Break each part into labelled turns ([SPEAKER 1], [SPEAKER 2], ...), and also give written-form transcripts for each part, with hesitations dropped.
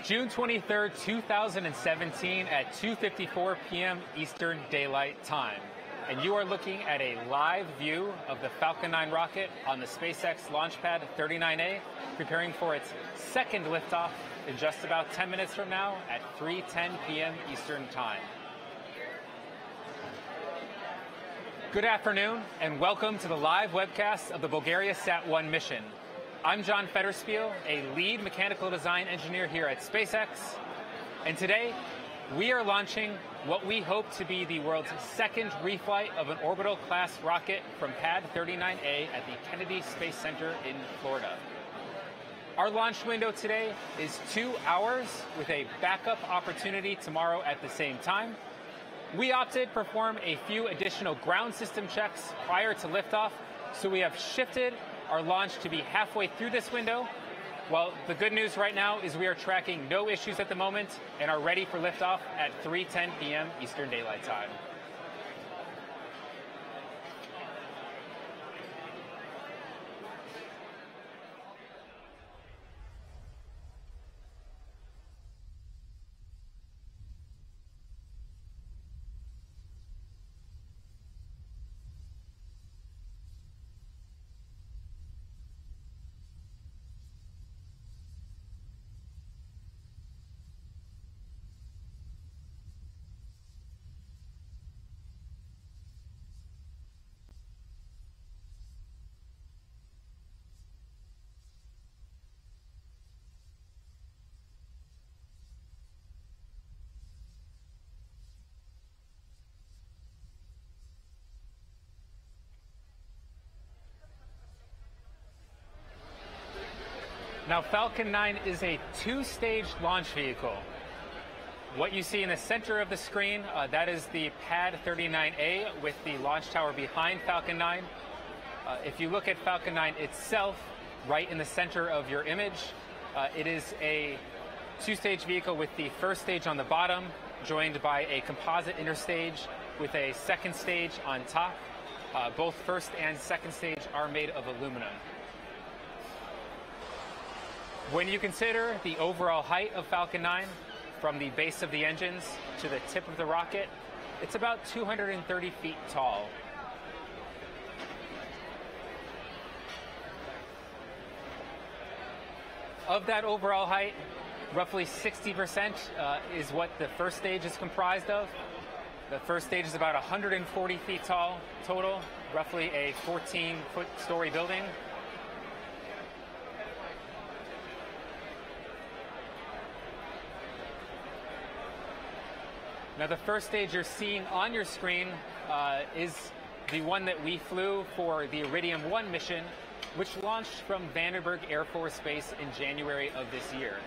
[SPEAKER 1] June 23rd, 2017 at 2:54 p.m. Eastern Daylight Time, and you are looking at a live view of the Falcon 9 rocket on the SpaceX launch pad 39A, preparing for its second liftoff in just about 10 minutes from now at 3:10 p.m. Eastern Time. Good afternoon, and welcome to the live webcast of the BulgariaSat-1 mission. I'm John Federspiel, a lead mechanical design engineer here at SpaceX, and today we are launching what we hope to be the world's second reflight of an orbital-class rocket from Pad 39A at the Kennedy Space Center in Florida. Our launch window today is 2 hours with a backup opportunity tomorrow at the same time. We opted to perform a few additional ground system checks prior to liftoff, so we have shifted our launch to be halfway through this window. Well, the good news right now is we are tracking no issues at the moment and are ready for liftoff at 3:10 p.m. Eastern Daylight Time. Now, Falcon 9 is a two-stage launch vehicle. What you see in the center of the screen, that is the Pad 39A with the launch tower behind Falcon 9. If you look at Falcon 9 itself, right in the center of your image, it is a two-stage vehicle with the first stage on the bottom, joined by a composite interstage with a second stage on top. Both first and second stage are made of aluminum. When you consider the overall height of Falcon 9, from the base of the engines to the tip of the rocket, it's about 230 feet tall. Of that overall height, roughly 60% is what the first stage is comprised of. The first stage is about 140 feet tall total, roughly a 14-foot story building. Now, the first stage you're seeing on your screen is the one that we flew for the Iridium 1 mission, which launched from Vandenberg Air Force Base in January of this year.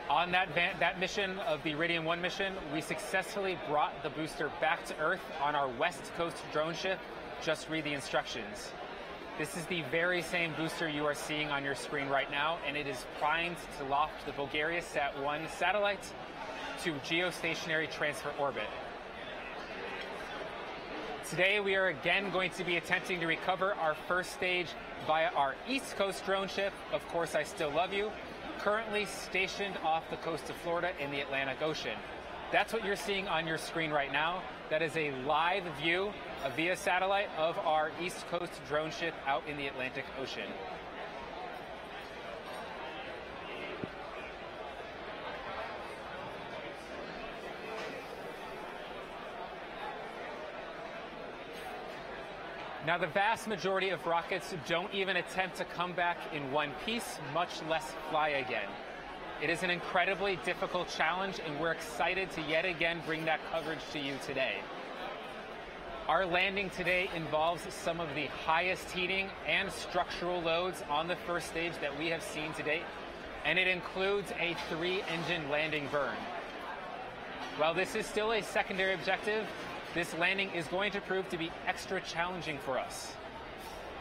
[SPEAKER 1] On that mission of the Iridium 1 mission, we successfully brought the booster back to Earth on our West Coast drone ship. Just read the instructions. This is the very same booster you are seeing on your screen right now, and it is primed to loft the BulgariaSat-1 satellite to geostationary transfer orbit. Today, we are again going to be attempting to recover our first stage via our East Coast drone ship, Of Course I Still Love You, currently stationed off the coast of Florida in the Atlantic Ocean. That's what you're seeing on your screen right now. That is a live view via satellite of our East Coast drone ship out in the Atlantic Ocean. Now, the vast majority of rockets don't even attempt to come back in one piece, much less fly again. It is an incredibly difficult challenge, and we're excited to yet again bring that coverage to you today. Our landing today involves some of the highest heating and structural loads on the first stage that we have seen to date, and it includes a 3-engine landing burn. While this is still a secondary objective, this landing is going to prove to be extra challenging for us.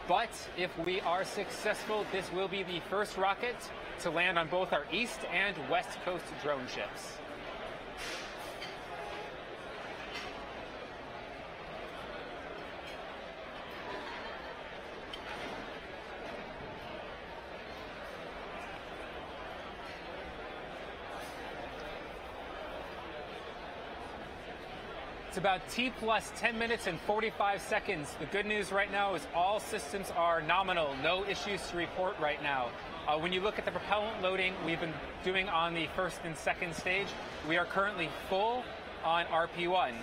[SPEAKER 1] But if we are successful, this will be the first rocket to land on both our East and West Coast drone ships. It's about T plus 10 minutes and 45 seconds. The good news right now is all systems are nominal. No issues to report right now. When you look at the propellant loading we've been doing on the first and second stage, we are currently full on RP1.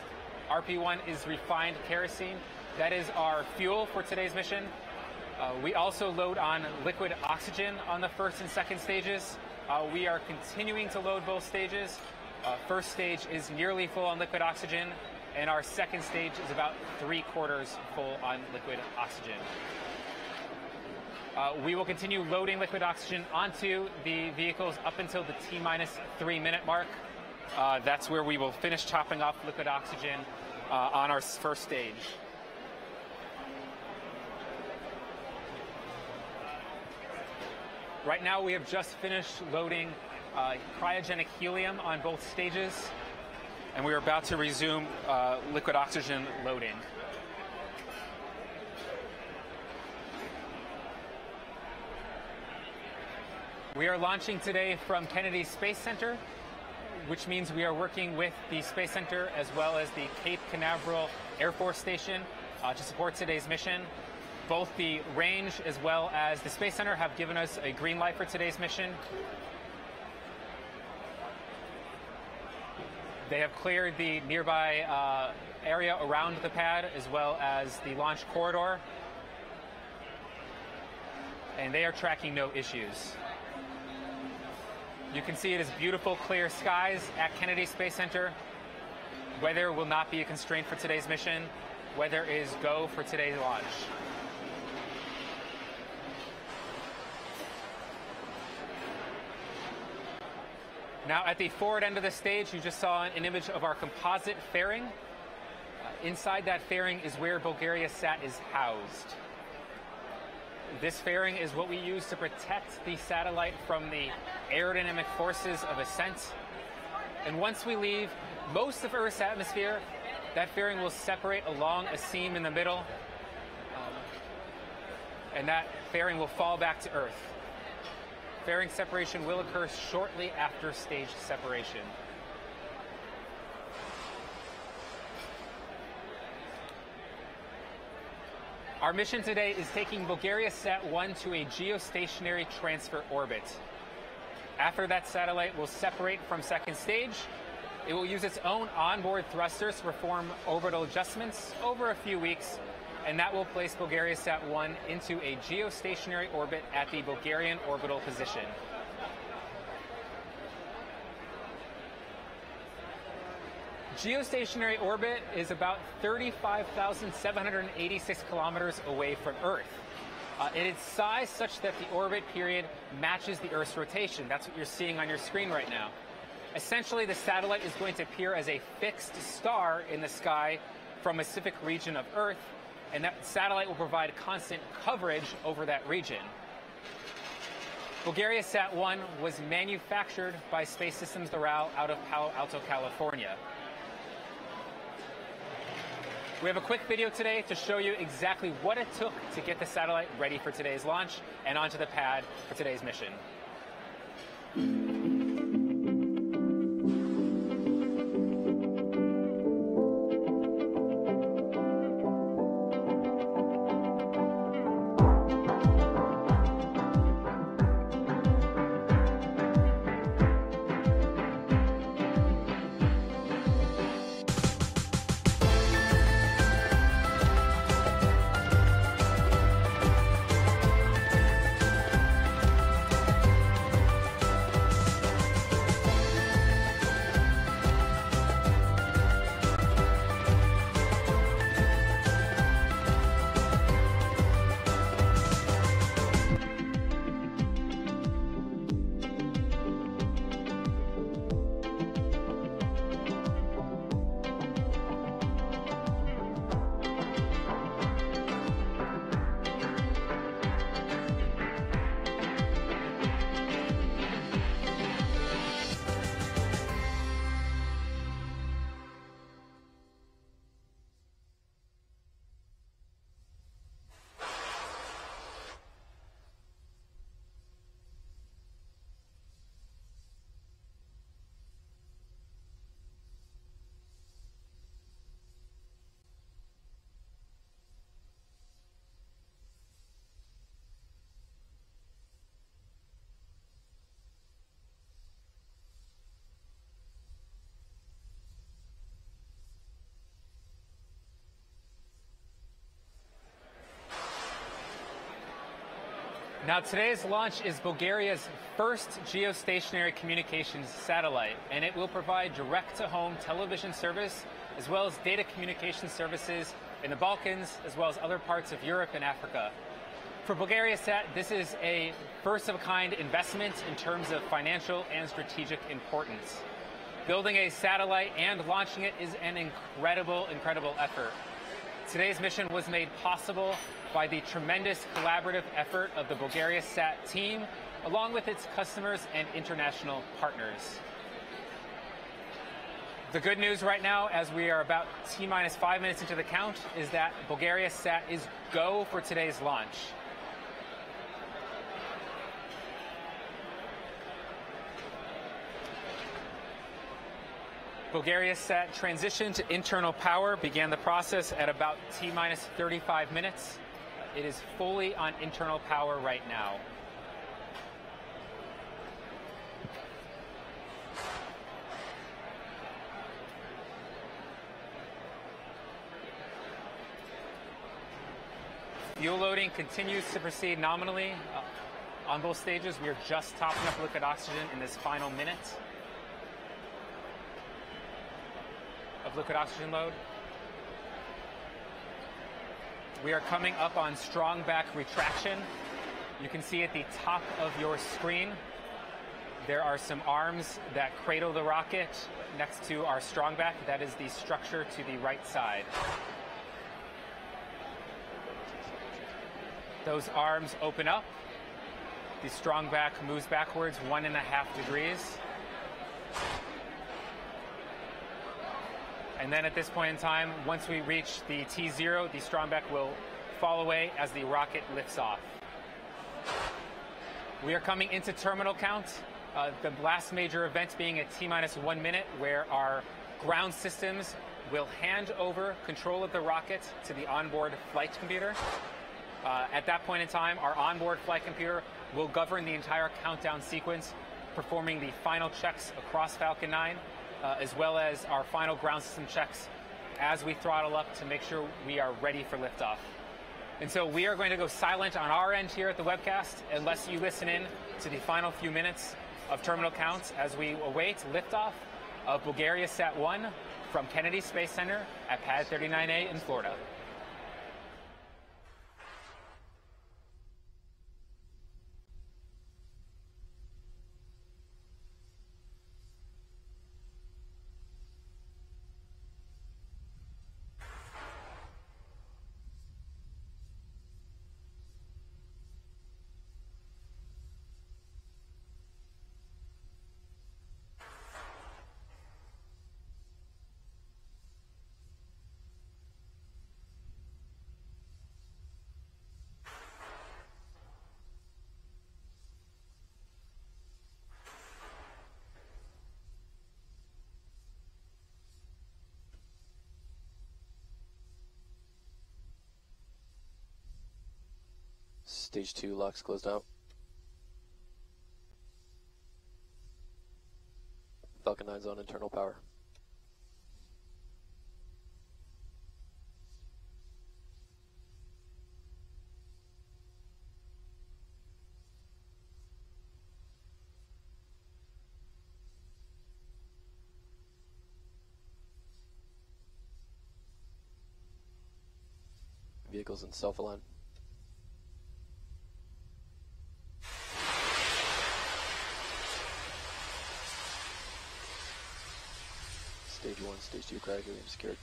[SPEAKER 1] RP1 is refined kerosene. That is our fuel for today's mission. We also load on liquid oxygen on the first and second stages. We are continuing to load both stages. First stage is nearly full on liquid oxygen, and our second stage is about 3/4 full on liquid oxygen. We will continue loading liquid oxygen onto the vehicles up until the T-minus 3-minute mark. That's where we will finish topping off liquid oxygen on our first stage. Right now we have just finished loading cryogenic helium on both stages, and we are about to resume liquid oxygen loading. We are launching today from Kennedy Space Center, which means we are working with the Space Center as well as the Cape Canaveral Air Force Station to support today's mission. Both the range as well as the Space Center have given us a green light for today's mission. They have cleared the nearby area around the pad as well as the launch corridor, and they are tracking no issues. You can see it is beautiful, clear skies at Kennedy Space Center. Weather will not be a constraint for today's mission. Weather is go for today's launch. Now, at the forward end of the stage, you just saw an image of our composite fairing. Inside that fairing is where BulgariaSat is housed. This fairing is what we use to protect the satellite from the aerodynamic forces of ascent. And once we leave most of Earth's atmosphere, that fairing will separate along a seam in the middle, and that fairing will fall back to Earth. Fairing separation will occur shortly after stage separation. Our mission today is taking BulgariaSat-1 to a geostationary transfer orbit. After that satellite will separate from second stage, it will use its own onboard thrusters to perform orbital adjustments over a few weeks, and that will place BulgariaSat-1 into a geostationary orbit at the Bulgarian orbital position. Geostationary orbit is about 35,786 kilometers away from Earth. It is sized such that the orbit period matches the Earth's rotation. That's what you're seeing on your screen right now. Essentially, the satellite is going to appear as a fixed star in the sky from a specific region of Earth, and that satellite will provide constant coverage over that region. BulgariaSat-1 was manufactured by Space Systems Doral out of Palo Alto, California. We have a quick video today to show you exactly what it took to get the satellite ready for today's launch and onto the pad for today's mission. Now, today's launch is Bulgaria's first geostationary communications satellite, and it will provide direct-to-home television service as well as data communication services in the Balkans, as well as other parts of Europe and Africa. For BulgariaSat, this is a first-of-a-kind investment in terms of financial and strategic importance. Building a satellite and launching it is an incredible effort. Today's mission was made possible by the tremendous collaborative effort of the BulgariaSat team, along with its customers and international partners. The good news right now, as we are about T-minus 5 minutes into the count, is that BulgariaSat is go for today's launch. BulgariaSat transition to internal power began the process at about T-minus 35 minutes. It is fully on internal power right now. Fuel loading continues to proceed nominally. On both stages, we are just topping up liquid oxygen in this final minute of liquid oxygen load. We are coming up on strong back retraction. You can see at the top of your screen, there are some arms that cradle the rocket next to our strong back. That is the structure to the right side. Those arms open up. The strong back moves backwards 1.5 degrees. And then at this point in time, once we reach the T0, the strong back will fall away as the rocket lifts off. We are coming into terminal count. The last major event being at T-minus 1 minute, where our ground systems will hand over control of the rocket to the onboard flight computer. At that point in time, our onboard flight computer will govern the entire countdown sequence, performing the final checks across Falcon 9, as well as our final ground system checks as we throttle up to make sure we are ready for liftoff. And so we are going to go silent on our end here at the webcast unless you listen in to the final few minutes of terminal counts as we await liftoff of BulgariaSat-1 from Kennedy Space Center at Pad 39A in Florida.
[SPEAKER 2] Stage 2 locks closed out. Falcon 9's on internal power. Vehicles in self-align. Stage 1, Stage 2 cryogenium secured.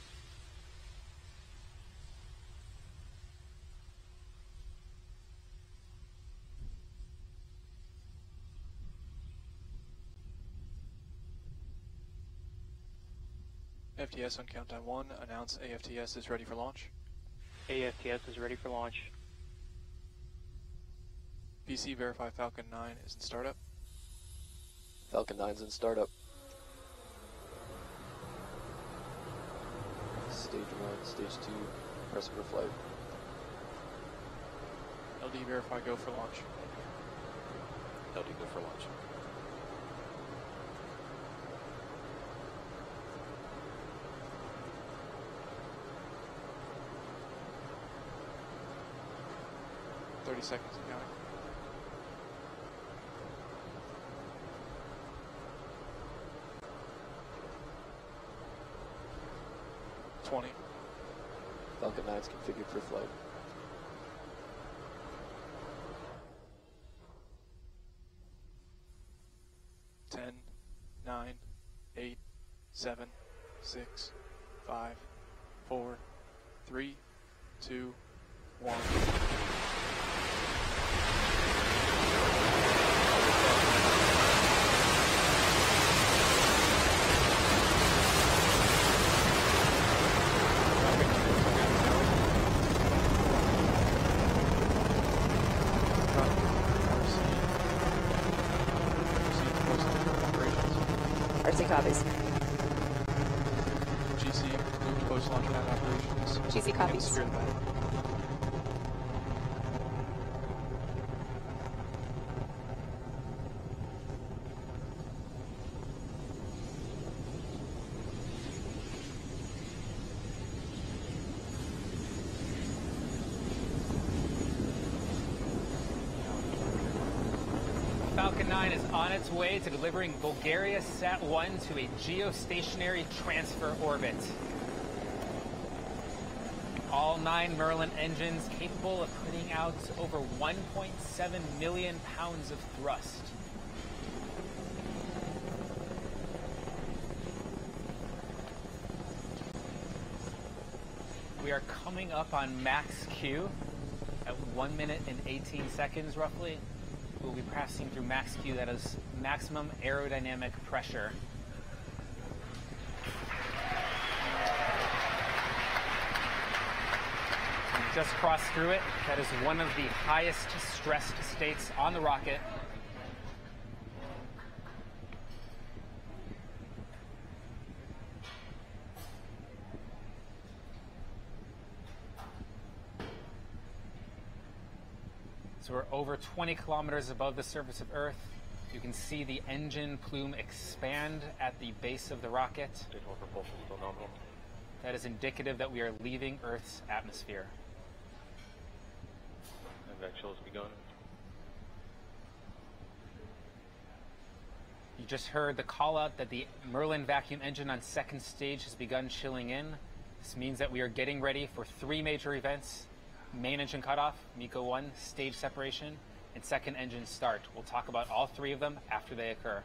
[SPEAKER 3] FTS on countdown 1, announce AFTS is ready for launch.
[SPEAKER 4] AFTS is ready for launch.
[SPEAKER 3] BC verify Falcon 9 is in startup.
[SPEAKER 2] Falcon 9's in startup. Stage 1, Stage 2, press for flight.
[SPEAKER 3] LD verify go for launch.
[SPEAKER 2] LD go for launch.
[SPEAKER 3] .30 seconds and counting. 20.
[SPEAKER 2] Falcon 9 is configured for flight.
[SPEAKER 3] Ten, 9, 8, 7, 6, 5, 4, 3, 2, 1.
[SPEAKER 5] RC copies.
[SPEAKER 3] GC, moved post-launch pad operations.
[SPEAKER 5] GC copies.
[SPEAKER 3] Secure the pad.
[SPEAKER 1] Falcon 9 is on its way to delivering BulgariaSat-1 to a geostationary transfer orbit. All 9 Merlin engines capable of putting out over 1.7 million pounds of thrust. We are coming up on max Q at 1 minute and 18 seconds roughly. We'll be passing through max Q, that is maximum aerodynamic pressure. We just crossed through it. That is one of the highest stressed states on the rocket. So we're over 20 kilometers above the surface of Earth. You can see the engine plume expand at the base of the rocket. That is indicative that we are leaving Earth's atmosphere.
[SPEAKER 4] And actual has begun.
[SPEAKER 1] You just heard the call out that the Merlin vacuum engine on second stage has begun chilling in. This means that we are getting ready for 3 major events. Main engine cutoff, MECO 1, stage separation, and second engine start. We'll talk about all 3 of them after they occur.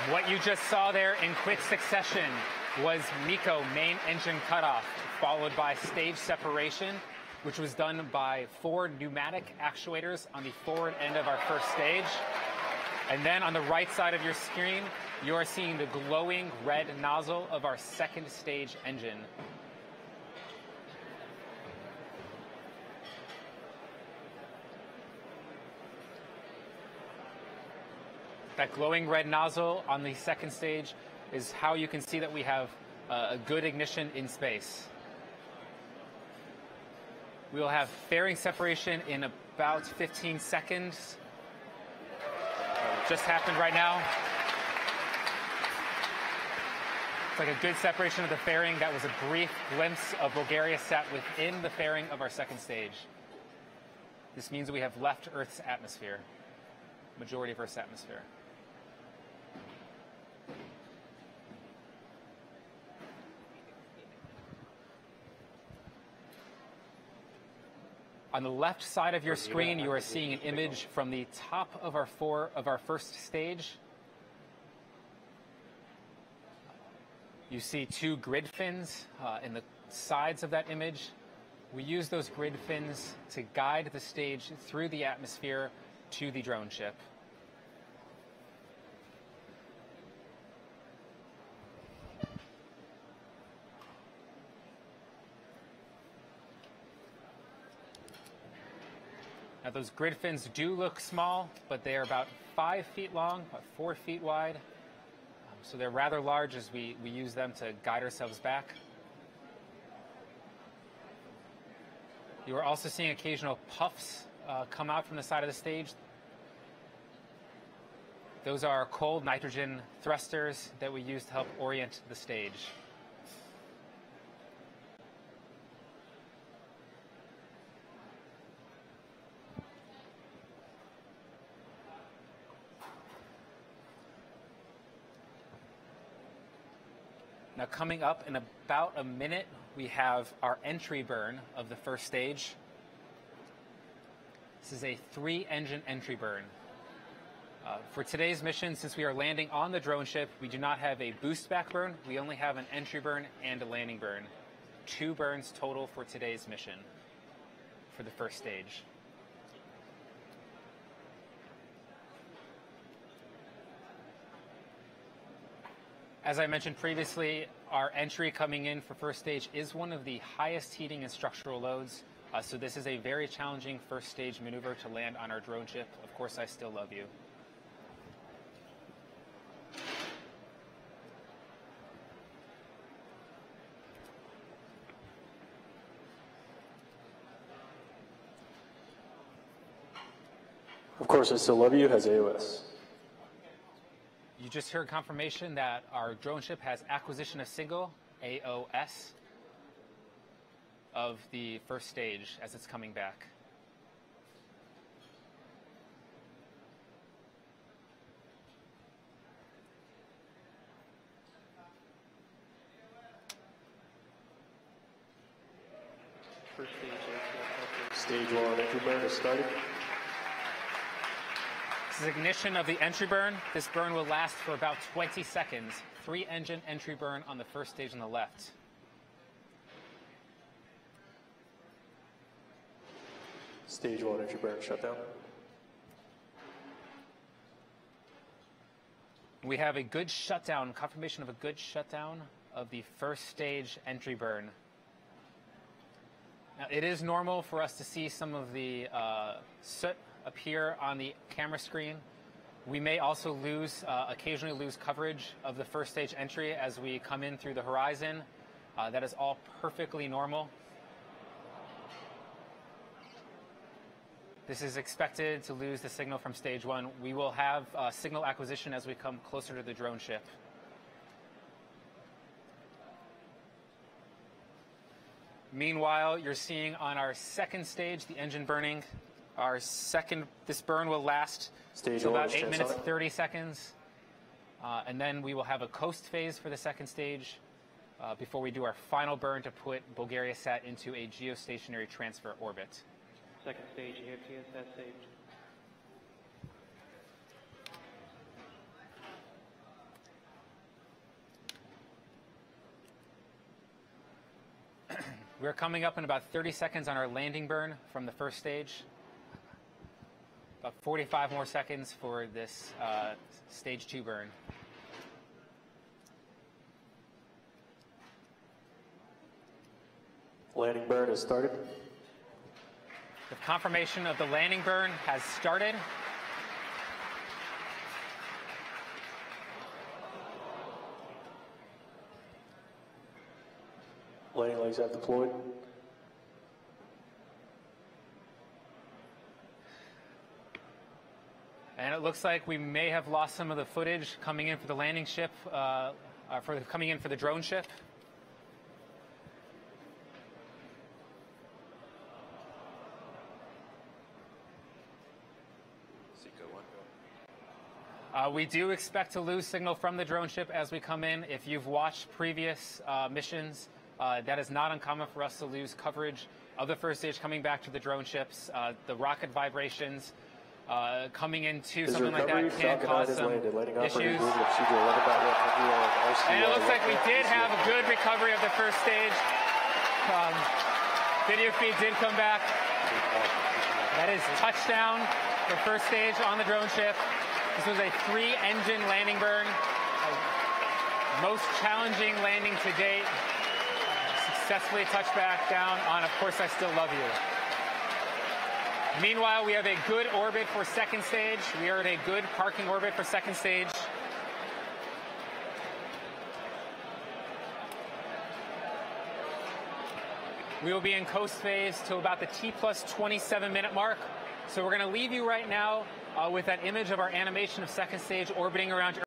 [SPEAKER 1] What you just saw there in quick succession was MECO, main engine cutoff, followed by stage separation, which was done by 4 pneumatic actuators on the forward end of our first stage. And then on the right side of your screen, you are seeing the glowing red nozzle of our second stage engine. That glowing red nozzle on the second stage is how you can see that we have a good ignition in space. We will have fairing separation in about 15 seconds. Just happened right now. It's like a good separation of the fairing. That was a brief glimpse of BulgariaSat within the fairing of our second stage. This means we have left Earth's atmosphere, majority of Earth's atmosphere. On the left side of your screen, you are seeing an image from the top of our first stage. You see 2 grid fins in the sides of that image. We use those grid fins to guide the stage through the atmosphere to the drone ship. Now those grid fins do look small, but they are about 5 feet long, about 4 feet wide. So they're rather large as we use them to guide ourselves back. You are also seeing occasional puffs come out from the side of the stage. Those are cold nitrogen thrusters that we use to help orient the stage. Now coming up in about a minute, we have our entry burn of the first stage. This is a 3-engine entry burn. For today's mission, since we are landing on the drone ship, we do not have a boost back burn. We only have an entry burn and a landing burn. 2 burns total for today's mission for the first stage. As I mentioned previously, our entry coming in for first stage is one of the highest heating and structural loads. So this is a very challenging first stage maneuver to land on our drone ship. Of course, I still love you.
[SPEAKER 2] Of course, I still love you has AOS.
[SPEAKER 1] You just heard confirmation that our drone ship has acquisition of signal, AOS, of the first stage as it's coming back.
[SPEAKER 4] First stage,
[SPEAKER 2] Stage 1 entry burn is started.
[SPEAKER 1] This is ignition of the entry burn. This burn will last for about 20 seconds. 3-engine entry burn on the first stage on the left.
[SPEAKER 2] Stage 1 entry burn shutdown.
[SPEAKER 1] We have a good shutdown, confirmation of a good shutdown of the first stage entry burn. Now, it is normal for us to see some of the soot appear on the camera screen. We may also occasionally lose coverage of the first stage entry as we come in through the horizon. That is all perfectly normal. This is expected to lose the signal from stage 1. We will have signal acquisition as we come closer to the drone ship. Meanwhile, you're seeing on our second stage the engine burning. This burn will last about 8 minutes, 30 seconds. And then we will have a coast phase for the second stage before we do our final burn to put BulgariaSat into a geostationary transfer orbit.
[SPEAKER 4] second stage, AFTS saved.
[SPEAKER 1] We're coming up in about 30 seconds on our landing burn from the first stage. About 45 more seconds for this stage 2 burn.
[SPEAKER 2] Landing burn has started.
[SPEAKER 1] The confirmation of the landing burn has started.
[SPEAKER 2] Landing legs have deployed.
[SPEAKER 1] And it looks like we may have lost some of the footage coming in for the landing ship, coming in for the drone ship. We do expect to lose signal from the drone ship as we come in. If you've watched previous missions, that is not uncommon for us to lose coverage of the first stage coming back to the drone ships. The rocket vibrations coming into something like that can cause some issues. And it looks like we did have a good recovery of the first stage. Video feed did come back. That is touchdown for first stage on the drone ship. This was a 3-engine landing burn. Most challenging landing to date. Successfully touched back down on Of Course I Still Love You. Meanwhile, we have a good orbit for second stage. We are at a good parking orbit for second stage. We will be in coast phase till about the T plus 27-minute mark. So we're going to leave you right now with that image of our animation of second stage orbiting around